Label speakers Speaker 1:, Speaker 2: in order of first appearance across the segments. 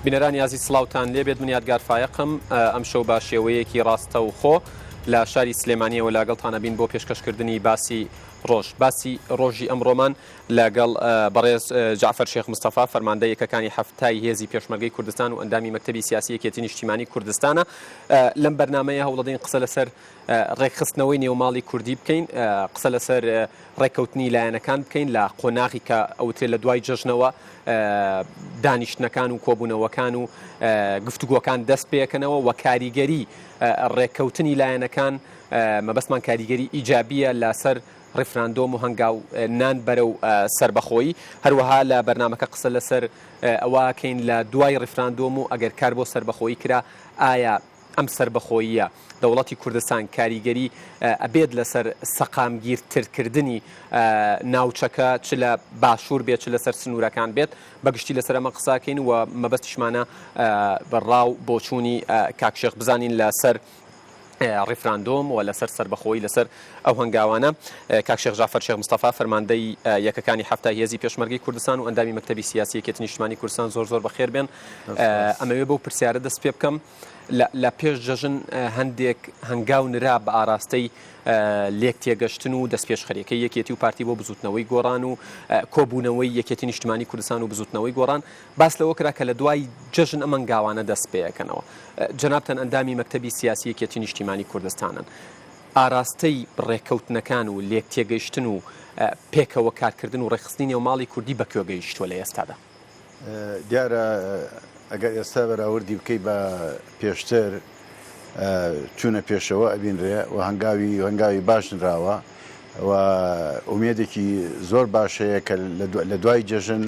Speaker 1: بینەرانی یازی سڵاوتان لێبێت من یادگار فایقم ئەم شەو با شێوەیەکی ڕاستە و خۆ لە شاری سلێمانیەوە لاگەڵتانە بین بۆ پێشکەشکردنی باسی ڕۆژی ئەمڕۆمان لەگەڵ بەڕێز جعفەر شێخ مستەفا فەرماندەی یەکەکانی هەفتای هێزی پێشمەرگەی کوردستان و ئەندامی مەکتەبی سیاسی یەکێتی نیشتیمانی کوردستانە. لەم بەرنامەیە هەوڵەدەین قسە لەسەر ڕێکخستنەوەی نێوماڵی کوردی بکەین، قسە لەسەر ڕێککەوتنی لایەنەکان بکەین لە قۆناغی کە ئەوترێت لە دوای جەژنەوە دانیشتنەکان و کۆبوونەوەکان و گفتوگۆکان دەست پێەکەنەوە و کاریگەری ڕێککەوتنی لایەنەکان مەبەستمان کاریگەری ئیجابیە لەسەر ڕێفراندۆم و هەنگاو نان بەرە و سربەخۆیی. هەروەها لە بەرنامەکە قسە لەسەر ئەوەکەین لە دوای ڕێفراندۆم و ئەگەر کار بۆ سربەخۆیی کرا ئایا ئەم سربەخۆییە دەوڵەتی کوردستان کاریگەری ئەبێت لەسەر سەقامگیرترکردنی ناوچەکە چ لە باشوور بێت چ لەسەر سنوورەکان بێت بەگشتی لەسەر ئەمە قساکەین و مەبەستیشمانە بەڕاو بۆچوونی کاکشێخ بزانین لەسەر ڕێفراندۆم و لەسەر سربەخۆیی لەسەر ئەو هەنگاوانە. کاکشێخ جعفەر شێخ مستەفا فەرماندەی یەکەکانی هەفتای هێزی پێشمەرگەی کوردستان و ئەندامی مەکتەبی سیاسی یەکێتی نیشتیمانی کوردستان زۆر بەخێر بێن. ئەمەوێ بەو پرسیارە دەست پێ بکەم لە پێش جەژن هەندێک هەنگاو نرا بە ئاراستەی لێک تێگەشتن و دەست پێشخەریەکەی یەکێتی و پارتی بۆ بزوتنەوەی گۆڕان و کۆبوونەوەی یەکێتی نیشتیمانی کوردستان و بزوتنەوەی گۆڕان باس لەوە کرا کە لە دوای جەژن ئەم هەنگاوانە دەست پێەکەنەوە. جەنابتەن ئەندامی مەکتەبی سیاسی یەکێتی نیشتیمانی کوردستانن ئاراستەی ڕێککەوتنەکان و لێک تێگەیشتن و پێکەوە کارکردن و ڕێخستنی نێوماڵی کوردی بەکوێ گەیشتووە لە ئێستادا؟
Speaker 2: دیارە ئەگەر ئێستا بەراوردی بکەی بە پێشتر چوونە پێشەوە ئەبینرێ و هەنگاوی باش نراوە و ئومێدێکی زۆر باشەیە کە لە دوای جەژن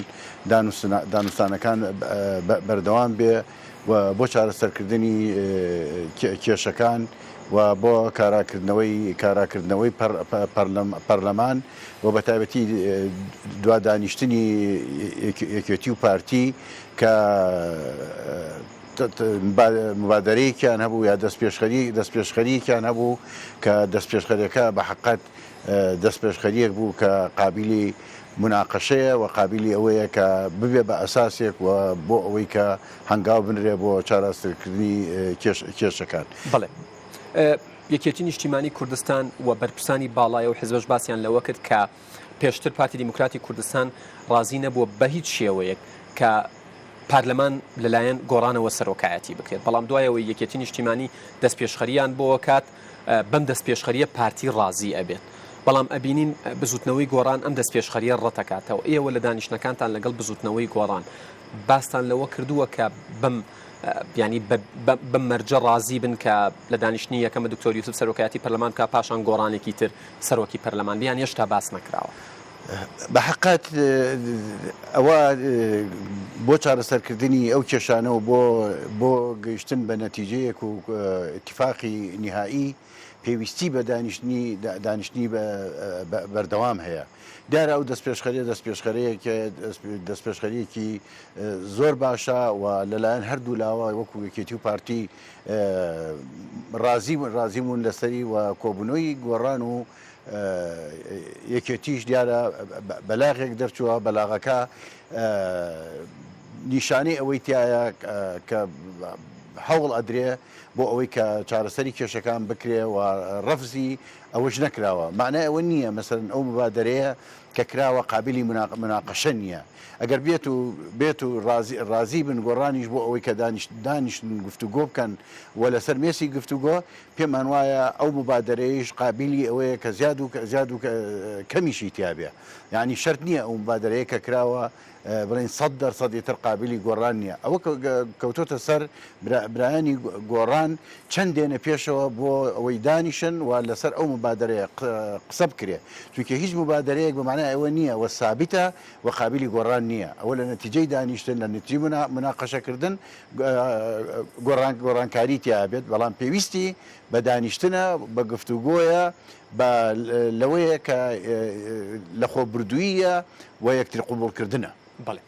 Speaker 2: دانوستانەکان بەردەوام بێ و بۆ چارەسەرکردنی کێشەکان و بۆ کاراکردنەوەی پەرلەمان و بە تایبەتی دوادانیشتنی یەکێتی و پارتی کە مبادرەیەکیان هەبوو یا دەستپێشخەریەکیان هەبوو کە دەستپێشخەریەکە بە حقیقەت دەستپێشخەریەک بوو کە قابلی مناقەشەیە و قابلی ئەوەیە کە ببێ بە ئەساسێک و بۆ ئەوەی کە هەنگاو بنرێ بۆ چارەسەرکردنی کێشەکان.
Speaker 1: بەڵێ یەکێتی نیشتیمانی کوردستان و بەرپرسانی باڵایە و حیزبەش باسییان لەوە کرد کە پێشتر پارتی دیموکراتی کوردستان ڕازی نەبووە بە هیچ شێوەیەک کە پارلەمان لەلایەن گۆڕانەوە سەرۆکایەتی بکرێت، بەڵام دوایەوەی یەکێتی نیشتیمانی دەستپێشخەریان بۆ کات بەم دەستپێشخەریە پارتی ڕازی ئەبێت، بەڵام ئەبینین بزوتنەوەی گۆڕان ئەم دەستپێشخەریە ڕەتەکاتەوە. ئێوە لە دانیشتەکانتان لەگەڵ بزوتنەوەی گۆڕان باستان لەوە کردووە کە ینی بەم مەرجە ڕازی بن کە لە دانیشتنی یەکەمە دکتۆر یوسف سەرۆکایەتی پەرلەمان کا پاشان گۆڕانێکی تر سەرۆکی پەرلەمان بیان هێشتا باس نەکراوە؟
Speaker 2: بە حقیقەت ئەوە بۆ چارەسەرکردنی ئەو کێشانەوە بۆ گەیشتن بە نەتیجەیەک و اتفاقی نهایی پێویستی بە دانیشتنی بەردەوام هەیە. دیارە ئەو دەستپێشخەرەیەکی زۆر باشە و لەلایەن هەردوو لاوە وەکو یەکێتی و پارتی ڕازیمون لەسەری و کۆبوونەوەی گۆڕان و یەکێتیش دیارە بەلاغێک دەرچووە. بەلاغەکە نیشانەی ئەوەی تایە کە هەوڵ ئەدرێ بۆ ئەوەی کە چارەسەری کێشەکان بکرێ و ڕەفزی ئەوەش نەکراوە. معنای ئەوە نییە مەسەرەن ئەو مبادرەیە کە کراوە قابلی مناقەشە نییە. ئەگەر بێت و ڕازی بن گۆڕانیش بۆ ئەوەی کە دانیشتن گفتوگۆ بکەن و لەسەر مێسی گفتوگۆ پێمان وایە ئەو مبادرەیەش قابلی ئەوەیە کە زیاد و کەمیشی تیابێ. یعنی شەرت نییە ئەو مبادرەیە کە کراوە بڵین 100% تر قابلی گۆڕان نییە. ئەوە کەوتۆتە سەر برایانی گۆڕان چەند دێنە پێشەوە بۆ ئەوەی دانیشن و لەسەر ئەو مبادرەیە قسە بکرێ، چونکە هیچ مبادرەیەک بەمانای ئەوە نییە وە سابتە و قابلی گۆڕان نییە. ئەوە لە نەتیجەی دانیشتن لە نتیجەی مناقەشەکردن گۆڕانکاری تیابێت، بەڵام پێویستی بە دانیشتنە بە گفتوگۆیە بە لەوەیە کە لە خۆبردوویە و یەکتر قوبوڵکردنە.
Speaker 1: بەڵێ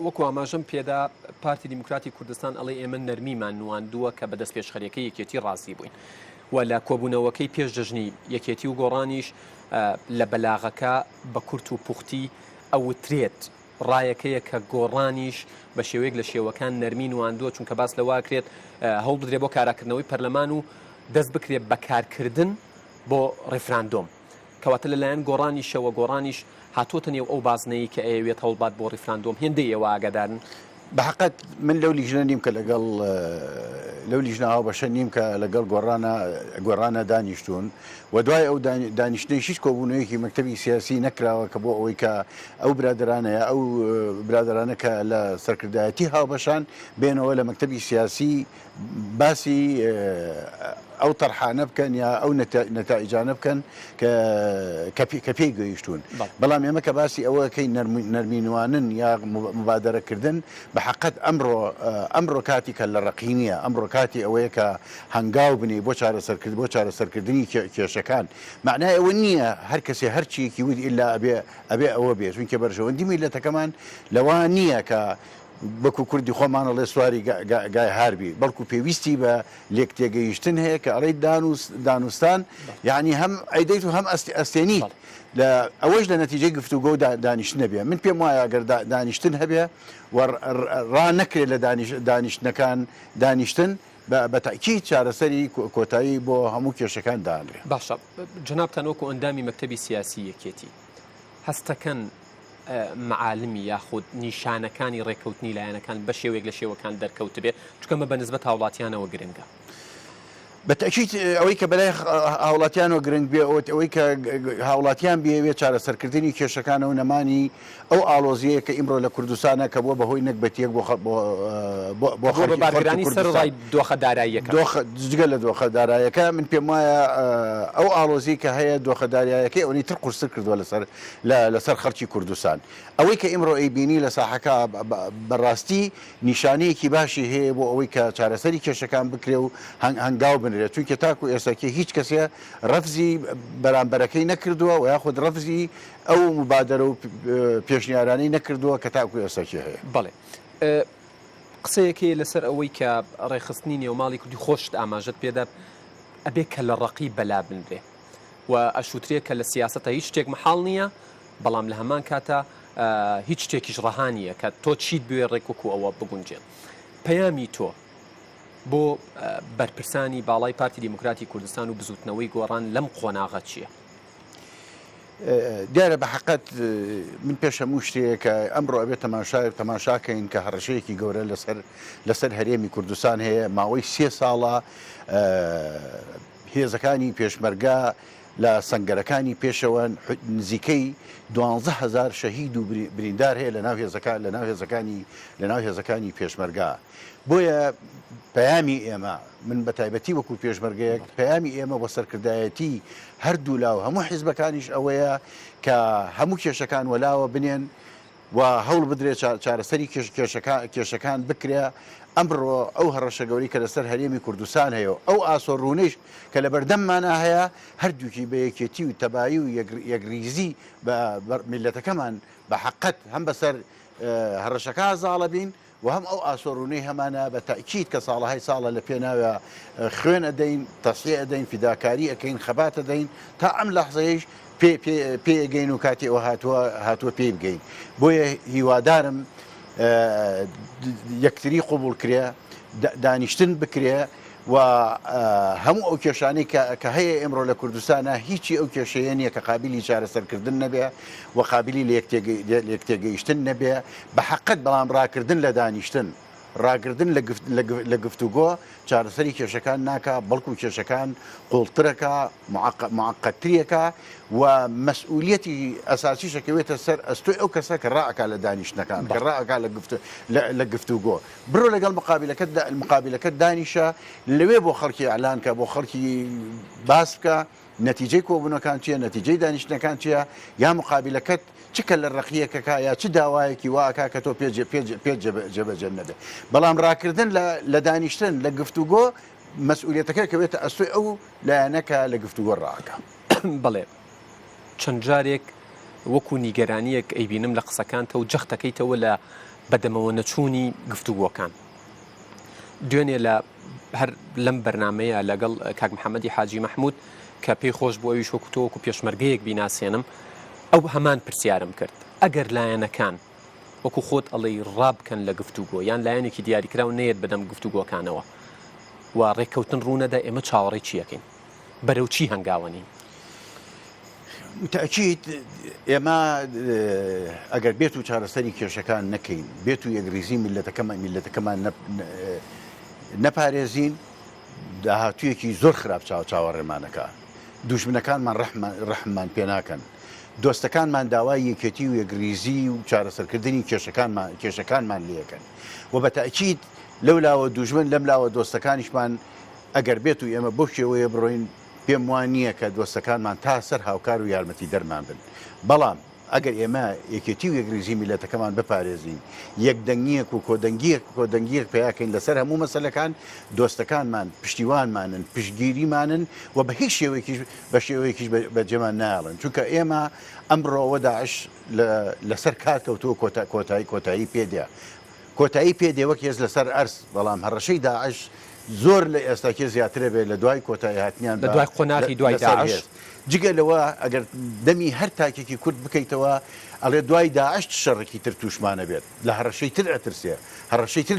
Speaker 1: وەکو ئاماژەم پێدا پارتی دیموکراتی کوردستان ئەڵێ ئێمە نەرمیمان نواندووە کە بە دەستپێشخەریەکەی یەکێتی ڕازی بووین و لە کۆبوونەوەکەی پێش جەژنی یەکێتی و گۆڕانیش لە بەلاغەکە بە کورت و پوختی ئەوترێت ڕایەکەیە کە گۆڕانیش بە شێوەیەک لە شێوەکان نەرمین وواندووە چونکە باس لەواکرێت هەوڵ بدرێت بۆ کاراکردنەوەی پەرلەمان و دەست بکرێت بەکارکردن بۆ ڕێفراندۆم کەواتە لەلایەن گۆڕانیشەوە گۆڕانیش هاتوۆتە نێو ئەو بازنەیە کە ئەوێت هەوڵبات بۆ ڕێفراندۆم هێندەی ئێوە ئاگادارن
Speaker 2: بەحقت من لەو لیژنە نیم کە لەگەڵ لەو لیژنەوە بەشە نیم کە لەگەڵ گۆڕانە دانیشتون و دوای ئەو دانیشتنی هیچ کۆبوونەوەیەکی مەکتەبی سیاسی نەکراوە کە بۆ ئەوەی کە ئەو برادرانەیە ئەو برادرانە کە لە سەرکردایەتی هاوبەشان بێنەوە لە مەکتەبی سیاسی باسی ئەو تەرحانە بکەن یا ئەو نەتائیجانە بکەن کە پێی گەیشتون بەڵام ئێمە کە باسی ئەوەکەی نەرمینوانن یا مبادرەکردن بە حقت ئەمڕۆ کاتی کە لە ڕقینیە ئەمڕۆ کاتی ئەوەیە کە هەنگاو بنی بۆ چارەسەرکردنی کێشەکان معنای ئەوە نییە هەر کەسێ هەرچیەکی ود ئیلا ئەبێ ئەوە بێت چونکە بەرژەوەندی میلەتەکەمان لەوە نییە کە بەکو کوردی خۆمانەڵێ سواری گای هاربی بەڵکو پێویستی بە لێک تێگەیشتن هەیە کە ئەڵێ دانوستان یعنی هەم ئەیدەیت و هەم ئەستێنیت لە ئەوەش لە نەتیجەی گفتوگۆ و دانیشتن هەبێ من پێم وایە ئەگەر دانیشتن هەبێ ڕا نەکرێت لە دانیشتنەکان دانیشتن بە تاکید چارەسەری کۆتایی بۆ هەموو کێشەکان دانرێ
Speaker 1: باشە جنابتان وەکو ئەندامی مەکتەبی سیاسی یەکێتی هەستەکەن معالمی یاخود نیشانەکانی ڕێکەوتنی لایەنەکان بە شێوێک لە شێوەکان دەرکەوت بێت چکەمە بە نسبەت هاوڵاتیانەوە گرنگە
Speaker 2: بەتەکیید ئەوەی کە بەلای هاوڵاتیانەوە گرنگ بێ ئەوەی کە هاوڵاتیان بێوێت چارەسەرکردنی کێشەکانە و نەمانی ئەو ئالۆزیەیە کە ئیمڕۆ لە کوردستانە کە بۆ بەهۆی نەکبەتیەک بۆ
Speaker 1: بارگرانی سەرڕای دۆخە داراییەکە
Speaker 2: جگە لە دۆخە دارایەکە من پێم وایە ئەو ئالۆزی کە هەیە دۆخە دارایەکەی ئەوەی تر قورسر کردووە لەسەر خەڵکی کوردستان ئەوەی کە ئیمڕۆ ئەیبینی لە ساحەکە بەڕاستی نیشانەیەکی باشی هەیە بۆ ئەوەی کە چارەسەری کێشەکان بکرێ و هەنگاو بنرێت چونکە تاکو ئێستاکە هیچ کەسێ ڕەفزی بەرامبەرەکەی نەکردووە و یاخود ڕەفزی ئەو مبادرە و پێشنیارانەی نەکردووە کە تاکو ئێستاکی هەیە
Speaker 1: بەڵێ قسەیەکی لەسەر ئەوەی کە ڕێخستنی نێوماڵی کوردی خۆشت ئاماژت پێدا ئەبێ کە لە ڕقی بەلا بنرێ و ئەشوترێت کە لە سیاسەتە هیچ شتێک مەحاڵ نییە بەڵام لە هەمان کاتە هیچ شتێکیش ڕەهانیە کە تۆ چیت بوێ ڕێکوەکو ئەوە بگونجێت پەیامی تۆ بۆ بەرپرسانی باڵای پارتی دیموکراتی کوردستان و بزوتنەوەی گۆڕان لەم قۆناغە چییە؟
Speaker 2: دیارە بە حقت من پێش هەموو شتێکە ئەمڕۆ ئەبێت تەماشاکەین کە هەڕەشەیەکی گەورە لەسەر هەرێمی کوردستان هەیە ماوەی 3 ساڵە هێزەکانی پێشمەرگا لە سەنگەرەکانی پێشەوە نزیکەی 12,000 شەهید و بریندار هەیە لە ناو هێزەکانی پێشمەرگا بۆیە پەیامی ئێمە من بە تایبەتی وەکو پێشمەرگەیەک پەیامی ئێمە بۆ سەرکردایەتی هەردوو لاو هەموو حیزبەکانیش ئەوەیە کە هەموو کێشەکان وەلاوە بنێن و هەوڵ بدرێت چارەسەری کێشەکان بکرێ ئەمڕۆ ئەو هەڕەشە گەوری کە لەسەر هەرێمی کوردستان هەیە ئەو ئاسۆ ڕوونیش کە لە بەردەممانە هەیە هەردووکی بە یەکێتی و تەبایی و یەکریزی بە میلەتەکەمان بە حقت هەم بەسەر هەڕەشەکە زاڵە بین و هەم ئەو ئاسۆڕوونەی هەمانە بە تاکید کە ساڵەهای ساڵە لە پێناوە خوێن ئەدەین تەسیع ئەدەین فیداکاری ئەەکەین خەبات ئەدەین تا ئەم لەحزەیەش پێگەین و کاتی ئەوە هاتووە پێی بگەین بۆیە هیوادارم یەکتری قوبوڵ کرێ دانیشتن بکرێ و هەموو ئەو کێشانەی کە هەیە ئێمڕۆ لە کوردستانە هیچی ئەو کێشەیە نییە کە قابلی چارەسەرکردن نەبێ و قابلی لە یەکتێگەیشتن نەبێ بە حقت بەڵام ڕاکردن لە دانیشتن ڕاگردن لە گفتوگۆ چارەسەری کێشەکان ناکە بەڵکو کێشەکان قوڵترەکە معقەتترەکە و مەسئولیەتی ئەساسی شەکەوێتە سەر ئەستۆی ئەو کەسە کە ڕائەکە لە دانیشتەکان کە ڕائەکە لە گفتوگۆ بڕۆ لەگەڵ مقابلەکەت دانیشە لەوێ بۆ خەڵکی ئەعلانکە بۆ خەڵکی باس بکە نەتیجەی کۆبوونەکان چییە نەتیجەی دانیشتەکان چییە یا مقابلەکەت چکە لە ڕقیەکەکە یا چ داوایەکی واکە کە تۆ پێ جێبەجێ نەبێت بەڵام ڕاکردن لە دانیشتن لە گفتوگۆ مەسئولیەتەکە کەوێتە ئەستۆی ئەو لایەنەکە لە گفتوگۆ ڕاکە
Speaker 1: بەڵێ چەند جارێک وەکو نیگەرانیەک ئەیبینم لە قسەکانتە و جەختەکەیتەوە لە بەدەمەوە نەچوونی گفتوگۆکان دوێنێ لە هەر لەم بەرنمەیە لەگەڵ کاک محەممەدی حاجی مەحموود کە پێی خۆش بۆ ئەویش وەکوتەوەکو پێشمەرگەیەک بیناسیێنم ئەو هەمان پرسیارم کرد ئەگەر لایەنەکان وەکو خۆت ئەڵێ ڕابکەن لە گفتوگۆ یان لایەنێکی دیاریکراو نێت بەدەم گفتوگۆکانەوە و ڕێککەوتن ڕوونەدا ئێمە چاوەڕێی چیەکەین بەرەو چی هەنگاوەنین
Speaker 2: تأكيد ئێمە ئەگەر بێت و چارەسەری کێشەکان نەکەین بێت و یەکریزی میلەتەکەمان نەپارێزین داهاتوویەکی زۆر خراپ چاوەڕێمانەکە دوژمنەکانمان ڕەحممان پێ ناکەن دۆستەکانمان داوای یەکێتی و یەکریزی و چارەسەرکردنی کێشەکانمان لێەکەن و بە تأکید لەولاوە دوژمن لەملاوە دۆستەکانیشمان ئەگەر بێت و ئێمە بۆ شێوەیە بڕۆین پێم وان نییە کە دۆستەکانمان تا سەر هاوکار و یارمەتی دەرمان بن بەڵام ئەگەر ئێمە یەکێتی و یەکریزی میلەتەکەمان بپارێزین یەکدەنگیەک و کۆدەنگیەک پیاکەین لەسەر هەموو مەسەلەکان دۆستەکانمان پشتیوانمانن پشتگیریمانن و بە هیچ شێوەیەکیش بەجێمان نایڵن چونکە ئێمە ئەمڕۆوە داعش لەسەر کار کەوتووە کۆتایی پێدیا کۆتایی پێدێ وەک هێز لەسەر ئەرس بەڵام هەڕەشەی داعش زۆر لە ئێستاکێ زیاترە بێت لە دوای کۆتایی هاتنیان
Speaker 1: لە دوای قۆناغی دوای داعش
Speaker 2: جگە لەوە ئەگەر دەمی هەر تاکێکی کورد بکەیتەوە ئەڵێ دوای داعش شەڕێکی تر تووشمانە بێت لە هەڕەشەی تر ئەترسێ هەڕەشەی تر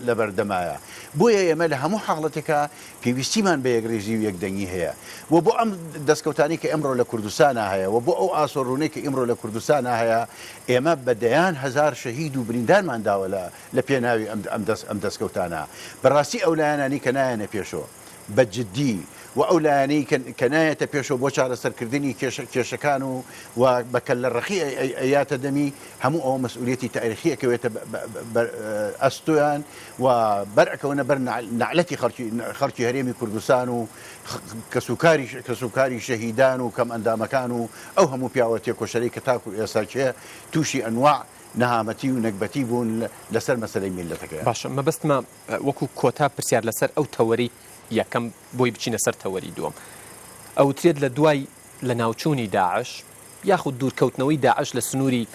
Speaker 2: لە بەردەمایە بۆیە ئێمە لە هەموو حاڵەتێکە پێویستیمان بە یەکریزی و یەکدەنگی هەیە و بۆ ئەم دەستکەوتانی کە ئەمڕۆ لە کوردستانە هەیە و بۆ ئەو ئاسۆڕوونەی کە ئیمڕۆ لە کوردستانە هەیە ئێمە بەدەیان هەزار شەهید و بریندارمان داوە لە پێناوی ئەم دەستکەوتانە بەڕاستی ئەو لایەنانی کە نایەنە پێشەوە بەجددی و ئەو لایەنەی کە نایەتە پێشەوە بۆ چارەسەرکردنی کێشەکان و بەکەل لە ڕەخی ئەیاتە دەمی هەموو ئەوە مەسئولیەتی تاریخیەکەوێتە ئەستۆیان و بەرئەکەونە بەر نعلەتی خەڵکی هەرێمی کوردستان و کەسوکاری شەهیدان و کەم ئەندامەکان و ئەو هەموو پیاوە تێکۆشەرەی کە تاکو ئێساکێ تووشی ئەنواع نەهامەتی و نەکبەتی بوون لەسەر مەسەلەی میلەتەکە
Speaker 1: باشە مەبەستمە وەکو کۆتا پرسیار لەسەر ئەو تەوەری یەکەم بۆی بچینە سەر تەوەری دووەم ئەوترێت لە دوای لە ناوچوونی داعش یاخود دوورکەوتنەوەی داعش لە سنووری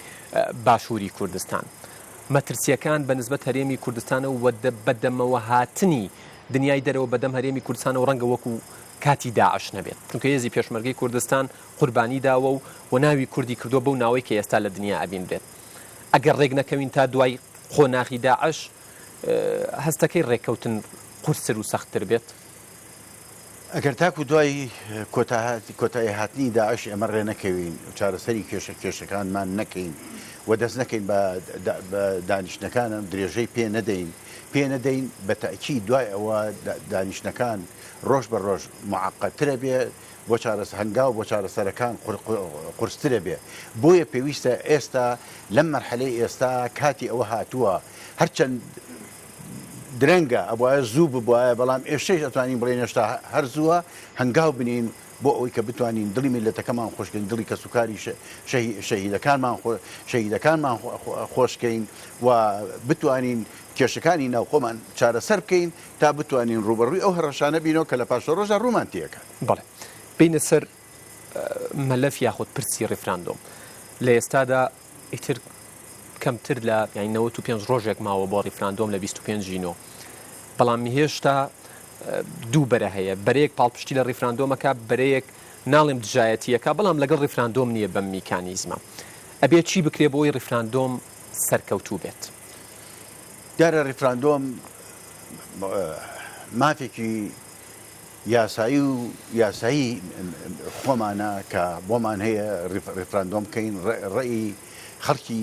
Speaker 1: باشووری کوردستان مەترسیەکان بە نسبەت هەرێمی کوردستانە و بەدەمەوە هاتنی دنیای دەرەوە بەدەم هەرێمی کوردستانە و ڕەنگە وەکو کاتی داعش نەبێت چونکە هێزی پێشمەرگەی کوردستان قوربانی داوە و ناوی کوردی کردووە بەو ناوەی کە ئێستا لە دنیا ئەبین بێت ئەگەر ڕێک نەکەوین تا دوای خۆناغی داعش هەستەکەی ڕێککەوتن قورسر و سەختتر بێت
Speaker 2: ئەگەر تاکو دوای کۆتایی هاتنی داعش ئەمە ڕێ نەکەوین چارەسەری کێشەکانمان نەکەین و دەست نەکەین بە دانیشتەکانم درێژەی پێ نەدەین بە تاکی دوای ئەوە دانیشتەکان ڕۆژ بە ڕۆژ معقەترە بێ بۆ هەنگاو بۆ چارەسەرەکان قورسترە بێ بۆیە پێویستە ئێستا لەم مەرحەلەی ئێستا کاتی ئەوە هاتووە هەرچەند درەنگە ئەوە زوو ببووە بەڵام ئێشتەش ئەتوانین بڵێن هێشتا هەر زووە هەنگاو بنین بۆ ئەوەی کە بتوانین دڵی میلەتەکەمان خۆشکەین دڵی کەسوکاری شەهیدەکانمان خۆشکەین و بتوانین کێشەکانی ناوخۆمان چارەسەر بکەین تا بتوانین ڕوبەڕووی ئەو هەڕەشانە بینەوە کە لە پاشە ڕۆژە ڕوومان تێەکەن
Speaker 1: بەڵێ بینە سەر مەلەف یاخود پرسی ڕێفراندۆم لە ئێستادا ئیتر کەمتر لە یعنی 95 ڕۆژێک ماوە بۆ ڕیفراندۆم لە 25 ژینۆ بەڵام هێشتا دوو بەرە هەیە بەرەیەک پاڵپشتی لە ڕیفراندۆمەکە بەرەیەک ناڵێم دژایەتیەکە بەڵام لەگەڵ ڕیفراندۆم نییە بەم میکانیزمە ئەبێت چی بکرێ بۆی ڕیفراندۆم سەرکەوتوو بێت
Speaker 2: دیارە ڕیفراندۆم مافێکی یاسایی خۆمانە کە بۆمان هەیە ڕیفراندۆم بکەین ڕێی خەڵکی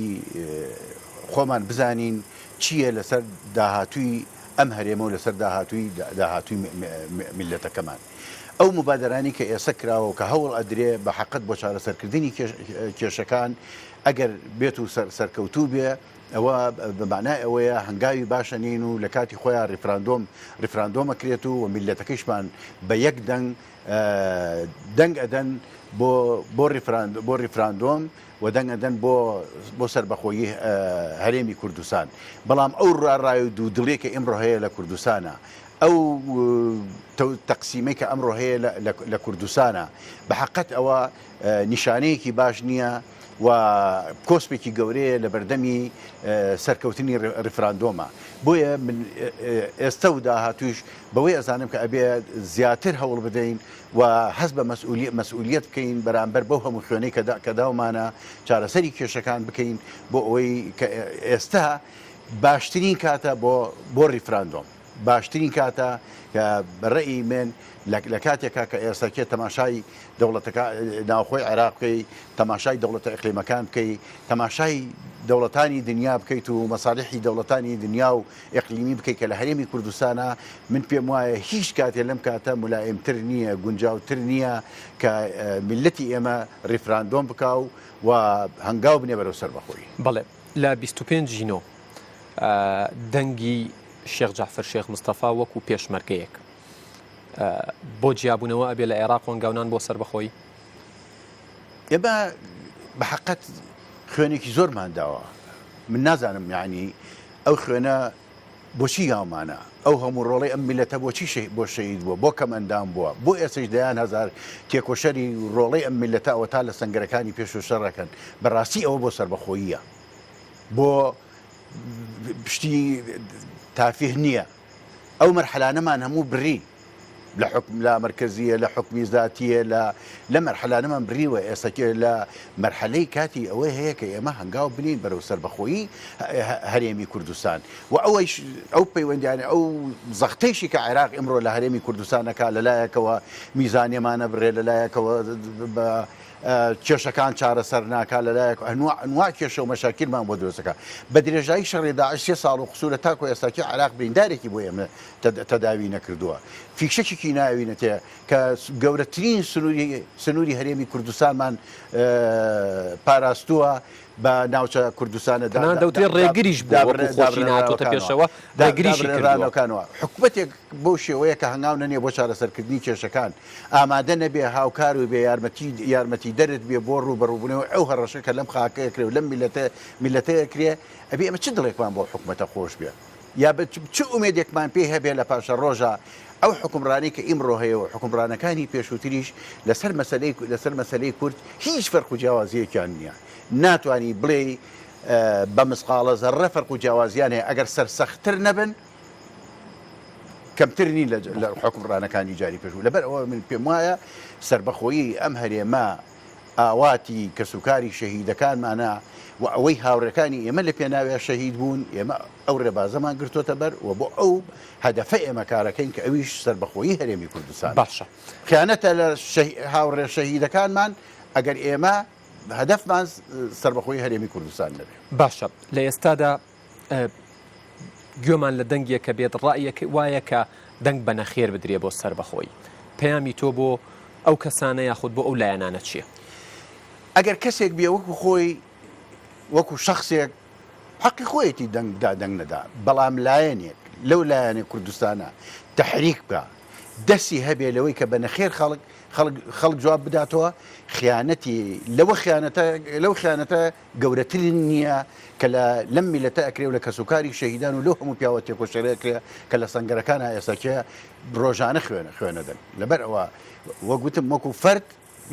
Speaker 2: خۆمان بزانین چییە لەسەر داهاتووی ئەم هەرێمە و لەسەر داهاتووی میلەتەکەمان ئەو مبادرانی کە ئێستا کراوە کە هەوڵ ئەدرێ بە حەقت بۆ چارەسەرکردنی کێشەکان ئەگەر بێت و سەرکەوتوو بێ ئەوە بەمانای ئەوەیە هەنگاوی باشە نین و لە کاتی خۆیان ڕیفراندۆمە کرێت و میلەتەکەیشمان بە یەک دەنگ ئەدەن بۆ ڕیفراندۆم و دەنگ ئەدەن بۆ سەربەخۆیی هەرێمی کوردستان بەڵام ئەو ڕای و دوو دڵێک کە ئیمڕۆ هەیە لە کوردستانە ئەو تەقسیمەی کە ئەمڕۆ هەیە لە کوردستانە بە حەقەت ئەوە نیشانەیەکی باش نییە و کۆسپێکی گەورەیە لە بەردەمی سەرکەوتنی ڕیفراندۆمە. بۆیە من ئێستا و داهاتوش بەوەی ئەزانم کە ئەبێ زیاتر هەوڵ بدەین و هەست بە مەسئولیت بکەین بەرامبەر بەو هەموو خوێنەی کە داومانە چارەسەری کێشەکان بکەین بۆ ئەوەی کە ئێستا باشترین کاتە بۆ ڕیفراندۆم، باشترین کاتە کە بەڕێی من لە کاتێکا کە ئێستاکێ تەماشای دەوڵەتەکە ناوخۆی عێراق بکەی، تەماشای دەوڵەتە ئیقلیمەکان بکەی، تەماشای دەوڵەتانی دنیا بکەیت و مەساڵحی دەوڵەتانی دنیا و ئیقلیمی بکەیت کە لە هەرێمی کوردستانە من پێم وایە هیچ کاتێ لەم کاتە مولایمتر نییە، گونجاوتر نییە کە میلەتی ئێمە ڕیفراندۆم بکاو و هەنگاو بنێ بەرەو سەربەخۆی.
Speaker 1: بەڵێ لە 25 ژینۆ دەنگی شێخ جعفەر شێخ مستەفا وەکو پێشمەرگەیەک بۆ جیابوونەوە ئەبێ لە عێراق وەنگاونان بۆ سەربەخۆی.
Speaker 2: ئێمە بە حەقەت خوێنێکی زۆرمان داوە، من نازانم یعنی ئەو خوێنە بۆچی یاومانە، ئەو هەموو ڕۆڵی ئەم میلەتە بۆچی بۆ شەهید بووە، بۆ کەم ئەندام بووە، بۆ ئێسش دەیان هەزار تێکۆشەری ڕۆڵەی ئەم میلەتە ئەوە تا لە سەنگەرەکانی پێش و شەڕەکەن، بەڕاستی ئەوە بۆ سەربەخۆییە، بۆ پشتی تافیه نییە. ئەو مەرحەلانەمان هەموو بڕی لە حکم لا مرکزیە، لە حکمی ذاتیە، لە مەرحەلانەمان بریوە. ئێستاکە لە مەرحەلەی کاتی ئەوەی هەیە کە ئێمە هەنگاو بنین بەرەو سەربەخۆیی هەرێمی کوردستان و ئەو پەیوەندیانە ئەو زەختەیشی کە عێراق ئەمڕۆ لە هەرێمی کوردستانەکە لەلایەکەوە میزانێمانە بڕێ، لەلایەکەوە کێشەکان چارەسەر ناکا، لەلایەک ئەنواع کێشە و مەشاکیلمان بۆ دروستەکە. بە درێژایی شەڕی داعش 3 ساڵ و قسوورە تاکو ئێستاکە عێراق بریندارێکی بۆ ئێمە تەداوی نەکردووە. فیکشەکێکی ناوینەتێ کە گەورەترین سنووری هەرێمی کوردستانمان پاراستووە بە ناوچە کوردستانە
Speaker 1: دەوتێت ڕێگریش خۆشی ناتۆتە پێشەوە ڕێگریشیکانەوە.
Speaker 2: حکوومەتێک بۆ شێوەیە کە هەنگاو نەنێ بۆ چارەسەرکردنی کێشەکان ئامادە نەبێ هاوکار و بێ یارمەتی دەرت بێ بۆ ڕوبەڕووبوونەوە ئەو هەڕەشە کە لەم خاکەیە کرێ و لەم میلەتەیە کرێ، ئەبێ ئەمە چ دڵێکمان بۆ حکوومەتە خۆش بێ یا چ ئومێدێکمان پێ هەبێ لە پاشە ڕۆژە ئەو حکومڕانی کە ئیمڕۆ هەیە و حکومڕانەکانی پێشووتریش لەسەر مەسەلەی کورد هیچ فەرق و جیاوازیەکیان نییە. ناتوانی بڵێ بە مسقالە زەڕە فەرق و جیاوازیان هەیە ئەگەر سەرسەختتر نەبن کەمتر نین لە حکومڕانەکانی جاری پێشوو. لەبەر ئەوە من پێم وایە سەربەخۆیی ئەم هەرێمە ئاواتی کەسوکاری شەهیدەکانمانە و ئەوەی هاوڕەکانی ئێمە لە پێناوێ شەهید بوون، ئێمە ئەو ڕێبازەمان گرتوۆتە بەر و بۆ ئەو هەدەفە ئێمە کارەکەین کە ئەویش سەربەخۆیی هەرێمی کوردستان.
Speaker 1: باشە
Speaker 2: خیانەتە لە هاوڕێ شەهیدەکانمان ئەگەر ئێمە هەدەفمان سەربەخۆیی هەرێمی کوردستان نەبێت.
Speaker 1: باشە لە ئێستادا گوێمان لە دەنگێک کە بێت ڕائیەک وایە کە دەنگ بە نەخێر بدرێ بۆ سەربەخۆیی، پەیامی تۆ بۆ ئەو کەسانە یاخود بۆ ئەو لایەنانە چییە؟
Speaker 2: ئەگەر کەسێک بێ وەکو خۆی وەکو شخصێک حەقی خۆیەتی دەنگ نەدا، بەڵام لایەنێک لەو لایەنێ کوردستانە تەحریک بکە، دەستی هەبێ لەوەی کە بە نەخێر خەڵک جواب بداتەوە، خیانەتی لەو خیانەتە گەورەترین نییە کە لەم میلەتە ئەکرێ و لە کەسوکاری شەهیدان و لەو هەموو پیاوە تێکۆشەرەکرێ کە لە سەنگەرەکانە ئێستاکە ڕۆژانە خوێنەدەن. لەبەر ئەوە وەگوتم وەکو فەرد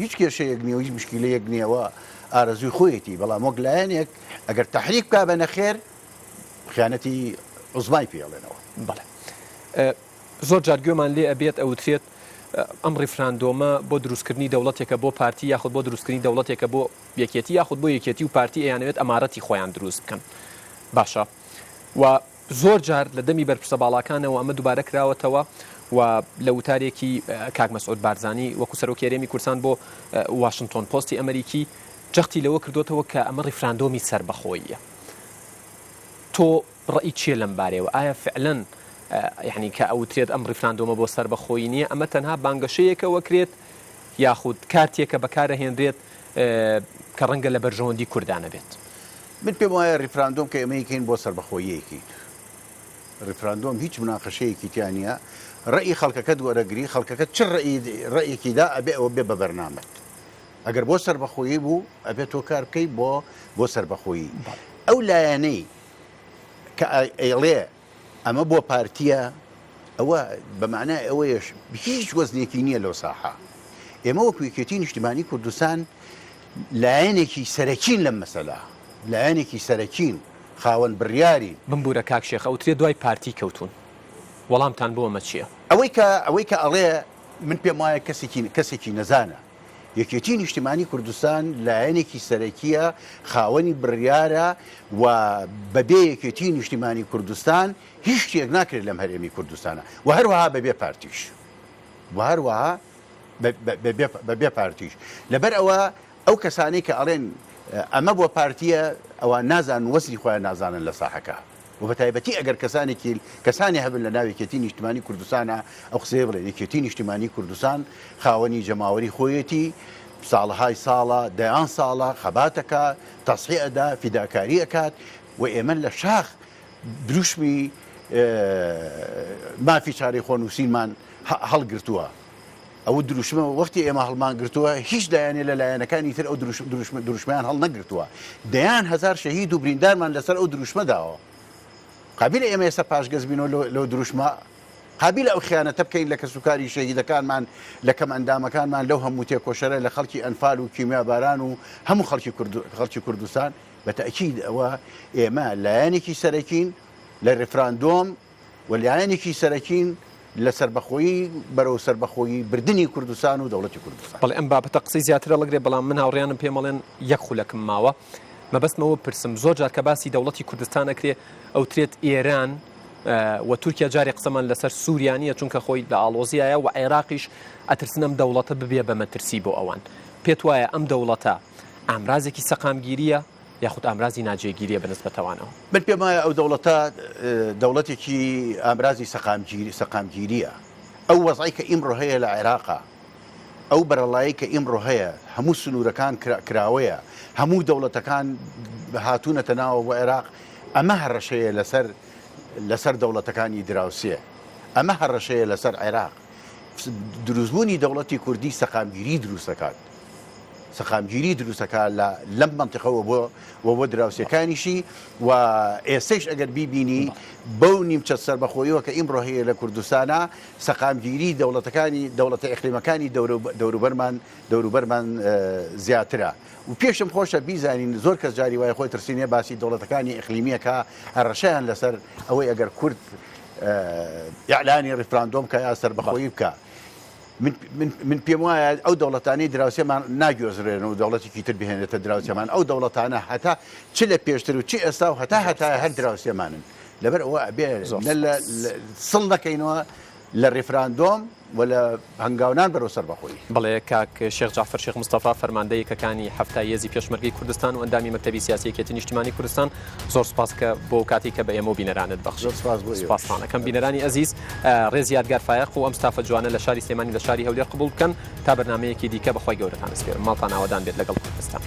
Speaker 2: هیچ کێشەیەک نییە و هیچ مشکلەیەک نییەوە ئارەزوی خۆیەتی، بەڵام وەک لایەنێک ئەگەر تەحریک بکا بە نەخێر خیانەتی عوزمای پێڵێنەوە.
Speaker 1: بەڵێ زۆر جار گوێمان لێ ئەبێت ئەوترێت ئەم ڕیفراندۆمە بۆ دروستکردنی دەوڵەتێکە بۆ پارتی یاخود بۆ دروستکردنی دەوڵەتێکە بۆ یەکێتی یاخود بۆ یەکێتی و پارتی ئەیانەوێت ئەمارەتی خۆیان دروست بکەن. باشە و زۆر جار لە دەمی بەرپرسە باڵاکانەوە ئەمە دووبارە کراوەتەوە و لە وتارێکی کاک مەسعود بارزانی وەکو سەرۆکی هەرێمی کوردستان بۆ واشنگتۆن پۆستی ئەمریکی جەختی لەوە کردوتەوە کە ئەمە ڕیفراندۆمی سەربەخۆییە. تۆ ڕئی چیە لەم بارەوە؟ ئایا فعلەن یعنی کە ئەوترێت ئەم ڕیفراندۆمە بۆ سەربەخۆیی نییە، ئەمە تەنها بانگەشەیەکەوە کرێت یاخود کارتێکە بەکارە هێنرێت کە ڕەنگە لە بەرژەوەندی کوردانە بێت؟
Speaker 2: من پێم وایە ڕیفراندۆم کە ئێمەیەکەین بۆ سەربەخۆییەکی، ڕیفراندۆم هیچ مناقەشەیەکی تیان نییە، ڕئی خەڵکەکەت وەرەگری، خەڵکەکەت چ ڕەیەکیدا ئەبێ ئەوە بێ بە بەرنامەت. ئەگەر بۆ سەربەخۆیی بوو ئەبێت تۆ کار بکەی بۆ سەربەخۆیی. ئەو لایەنەی کە ئەیڵێ ئەمە بۆ پارتیە، ئەوە بەمانای ئەوەیەش هیچ وەزنێکی نییە لەو ساحە. ئێمە وەکو یەکێتی نیشتیمانی کوردستان لایەنێکی سەرەکین لەم مەسەلا لایەنێکی سەرەکین خاوەن بڕیاری
Speaker 1: بمبورە کاک شێخ ئەوترێ دوای پارتی کەوتون وەڵامتان بۆمە چییە؟
Speaker 2: ئەوەی کە ئەڵێ من پێم وایە کەسێکی نەزانە یەکێتی نیشتیمانی کوردستان لایەنێکی سەرەکیە خاوەنی بڕیارە و بەبێ یەکێتی نیشتیمانی کوردستان هیچ شتێک ناکرێت لەم هەرێمی کوردستانە و هەروەها بەبێ پارتیش و هەروەها بەبێ پارتیش لەبەر ئەو کەسانەی کە ئەڵێن ئەمە بۆ پارتیە ئەوە نازان وەزی خۆیان نازانن لە ساحەکە و بە تایبەتی ئەگەر کەسانی هەبن لە ناو یەکێتی نیشتیمانی کوردستانە ئەو قسەیە بڵێن یەکێتی نیشتیمانی کوردستان خاوەنی جەماوەری خۆیەتی ساڵهای ساڵە دەیان ساڵە خەباتەکە تەسحیەدا فیداکاری ئەکات و ئێمە لە شاخ دروشمی مافی چارەی خۆنووسینمان هەڵگرتووە ئەو دروشمە وەختی ئێمە هەڵمان گرتووە هیچ دایانێ لە لایەنەکانی تر ئەو دروشمیان هەڵ نەگرتووە دەیان هەزار شەهید و بریندارمان لەسەر ئەو دروشمەداوە قابلە ئێمە ئێستا پاشگەزبینەوە لەو دروشمە قابلە ئەو خیانەتە بکەین لە کەسوکاری شەهیدەکانمان لە کەم ئەندامەکانمان لەو هەموو تێکۆشەرە لە خەڵکی ئەنفال و کیمیاباران و هەموو خەڵکی کوردستان بە تەئکید ئەوە ئێمە لایەنێکی سەرەکین لە ڕێفراندۆم و لایەنێکی سەرەکین لە سربەخۆیی بەرەو سربەخۆیی بردننی کوردستان و دەوڵەتی کوردستان
Speaker 1: بەڵێ ئەم بابەتە قسەی زیاترە لەگرێ بەڵام من هاوڕیانم پێمەڵێن یەک خولەکم ماوە مەبەستمەوە پرسم زۆر جار کە باسی دەوڵەتی کوردستان ئەکرێ ئەوترێت ئێران و تورکیا جاری قسەمان لەسەر سووریانیە چونکە خۆی لە ئاڵۆزیایە و عێراقیش ئەترسنەم دەوڵەتە ببێ بە مەترسی بۆ ئەوان پێت وایە ئەم دەوڵەتە ئامرازێکی سەقامگیریە یاخود ئامرازی ناجێگیریە بەنسبەتەوانەوە
Speaker 2: من پێم وایە ئەو دەوڵەتە دەوڵەتێکی ئامرازی سەقامگیریە ئەو وەزعی کە ئیمڕۆ هەیە لە عێراقا ئەو بەرەڵایی کە ئیمڕۆ هەیە هەموو سنوورەکان کراوەیە هەموو دەوڵەتەکان هاتوونەتە ناوە بۆ عێراق ئەمە هەڕەشەیە لەسەر دەوڵەتەکانی دراوسێ ئەمە هەڕەشەیە لەسەر عێراق دروستبوونی دەوڵەتی کوردی سەقامگیری دروستەکات سەقامگیری دروستەکە لەم منتیقەوە بۆ دراوسەکانیشی و ئێستش ئەگەر بیبینی بەو نیمچە سەربەخۆیەوە کە ئیمڕۆ هەیە لە کوردستانە سەقامگیری دەوڵەتە ئیقلیمەکانی دەوروبەرمان زیاترە و پێشم خۆشە بیزانین زۆر کەس جاری وایە خۆی ترسینێ باسی دەوڵەتەکانی ئیقلیمیەکە هەڕەشەیان لەسەر ئەوەی ئەگەر کورد ئیعلانی ڕیفراندۆم کە یا سەربەخۆیی بکە من پێم وایە ئەو دەوڵەتانەی دراوسێمان ناگوێزرێن و دەوڵەتێکی تر بهێنێتە دراوسێمان ئەو دەوڵەتانە هەتا چ لە پێشتر و چی ئێستا و هەتا هەر دراوسێمانن لەبەر ئەوە ئەبێ سڵ دەکەینەوە لە ڕێفراندۆم و لە هەنگاونان بەرەو سەربەخۆیی
Speaker 1: بڵێ کاک شێخ جعفەر شێخ مستەفا فەرماندەی یەکەکانی هەفتای هێزی پێشمەرگەی کوردستان و ئەندامی مەکتەبی سیاسی یەکێتی نیشتیمانی کوردستان زۆر سوپاس کە بۆ کاتی کە بە ئێمە و بینەرانت بەخشیت سوپاسانەکەم بینەرانی ئەزیز ڕێز یادگار فایق و ئەم ستافە جوانە لە شاری سلێمانی لە شاری هەولێر قبول بکەن تا بەرنامەیەکی دیکە بەخوای گەورەتان سپێرم ماڵتان ئاوادان بێت لەگەڵ کوردستان